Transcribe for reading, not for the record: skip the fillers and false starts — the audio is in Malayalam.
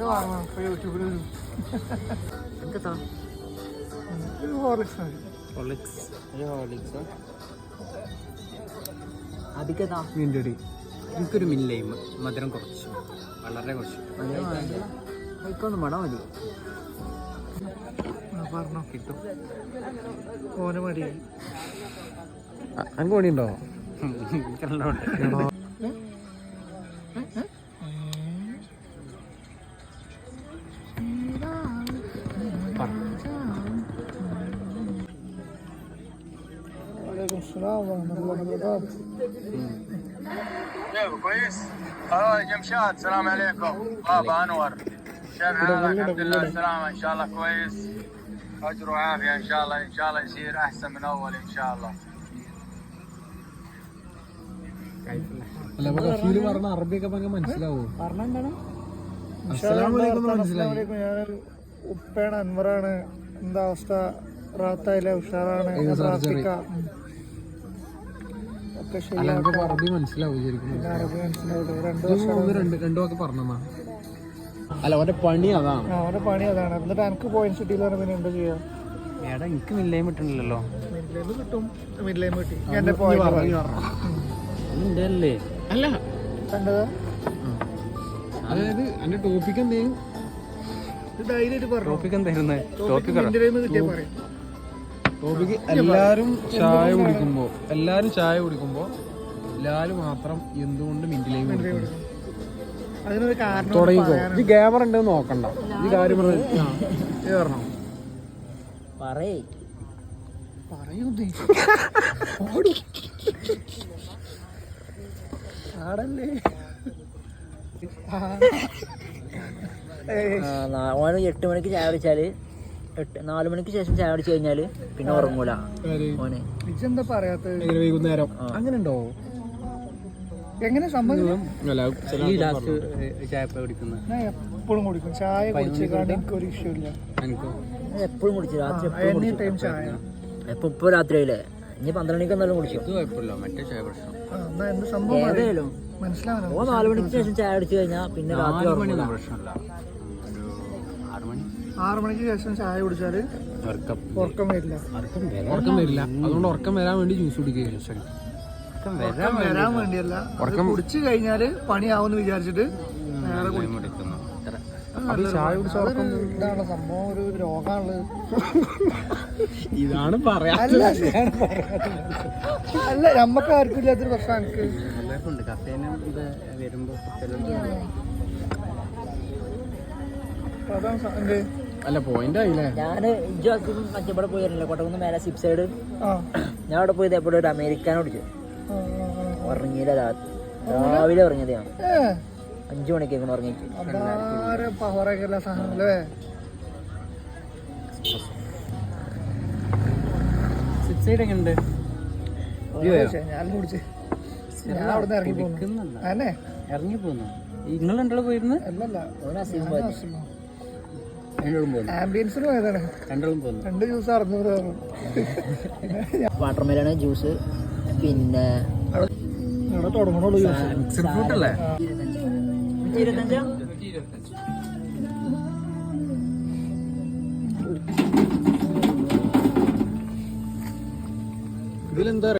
യൂട്യൂബിൽ എനിക്കൊരു മില്ലയും മധുരം കുറച്ച് വളരെ കുറച്ച് കഴിക്കൊന്നും വേണം മതി പറഞ്ഞോ കിട്ടും ഓന് മടിയായി അങ്ങ് പണിയുണ്ടോ كويس؟ جمشاد السلام عليكم بابا انور كيف حالك؟ الحمد لله السلامة ان شاء الله كويس اجر وعافية ان شاء الله يصير احسن من اول ان شاء الله അറബിയൊക്കെ മനസ്സിലാവോ ഞാനൊരു ഉപ്പയാണ് അൻവറാണ് എന്താ അവസ്ഥ റാത്തായില്ല ഉഷാറാണ് അറബി മനസ്സിലാവും രണ്ടുമൊക്കെ പറഞ്ഞാ അല്ല അവന്റെ പണി അതാണ് അവന്റെ പണി അതാണ് എന്നിട്ട് എനിക്ക് പോയിന്റ് സിറ്റിയിൽ പറഞ്ഞ എന്താ ചെയ്യാ ഏടാ എനിക്ക് മില്ലയും കിട്ടണില്ലല്ലോ മിഡ്ലൈം കിട്ടും മിഡ്ലൈം കിട്ടി എന്റെ പോയിന്റ് അല്ല കണ്ടതാ അതായത് എന്റെ ടോപ്പിക് എന്തേലും ടോപ്പിക് എന്തായിരുന്നു ടോപ്പിക് എല്ലാരും ചായ കുടിക്കുമ്പോ ലാല് മാത്രം എന്തുകൊണ്ട് മിന്റിലേക്ക് അതിനൊരു കാരണം തുടങ്ങിക്കോ ഈ ക്യാമറ ഉണ്ടെന്ന് നോക്കണ്ട ഈ കാര്യം പറഞ്ഞോ ആടല്ലേ ഓന് 8 മണിക്ക് ചായ കുടിച്ചാല് 4 മണിക്ക് ശേഷം ചായ കുടിച്ചു കഴിഞ്ഞാല് പിന്നെ ഉറങ്ങൂല ഓന്. എന്താ പറയാത്തത് വൈകുന്നേരം അങ്ങനെ ഉണ്ടോ എങ്ങനെ സംഭവം ചായ കുടിക്കുന്ന എപ്പോഴും കുടിക്കും ചായ കുടിച്ചാൽ എനിക്കൊരു ഇഷ്യൂ ഇല്ല എപ്പോഴും കുടിച്ചു രാത്രി എനി ടൈം ചായ ഇപ്പൊ രാത്രിയില്ലേ ഇനി 12 മണിക്ക് എന്നാലും കുടിച്ചു മറ്റേ ചായ പ്രശ്നം എന്ത് സംഭവം ഏതായാലും മനസ്സിലാവുന്നു. ഓ 4 മണിക്ക് ശേഷം ചായ കുടിച്ചു കഴിഞ്ഞാൽ പിന്നെ രാത്രി ഉറങ്ങൂല. പ്രശ്നമില്ല 6 മണിക്ക് ശേഷം ചായ കുടിച്ചാല് ഉറക്കം വരില്ല. അതുകൊണ്ട് ഉറക്കം വരാൻ വേണ്ടി ജ്യൂസ് കുടിക്കുക വരാൻ വേണ്ടിയല്ല കുടിച്ചു കഴിഞ്ഞാല് പണിയാവുമെന്ന് വിചാരിച്ചിട്ട് വേറെ ചായ കുടിച്ച ഇതാണ് സംഭവം ഒരു രോഗമാണുള്ളത്. ഇതാണ് പറയാ അല്ല നമ്മക്ക് ആർക്കും ഇല്ലാത്തൊരു പ്രശ്നം എനിക്ക് അല്ല പോയിന്റ് ആയില്ലേ. ഞാന് മറ്റേ പോയിരുന്നില്ല കോട്ടക്കുന്ന് മേലെ സിപ് സൈഡ് ഞാൻ അവിടെ പോയത് എപ്പോഴും ഒരു അമേരിക്കാനോ കുടിച്ചു ഉറങ്ങിയില്ല രാവിലെ ഉറങ്ങിയത് ഞാൻ 5 മണിക്കേക്കാണ് ഉറങ്ങിയിട്ട്. സിപ് സൈഡ് എങ്ങനെയുണ്ട് ഇറങ്ങി പോന്നു നിങ്ങൾ രണ്ടാള് പോയിരുന്നു ആംബിയൻസിന് പോയതാണ്. രണ്ടാളും പോന്നു 2 ജ്യൂസ് 600 വാട്ടർമെലൺ ജ്യൂസ് പിന്നെ തുടങ്ങണുള്ളൂ മിക്സഡ് ഫ്രൂട്ട് അല്ലേ 25 ഇതിലെന്താ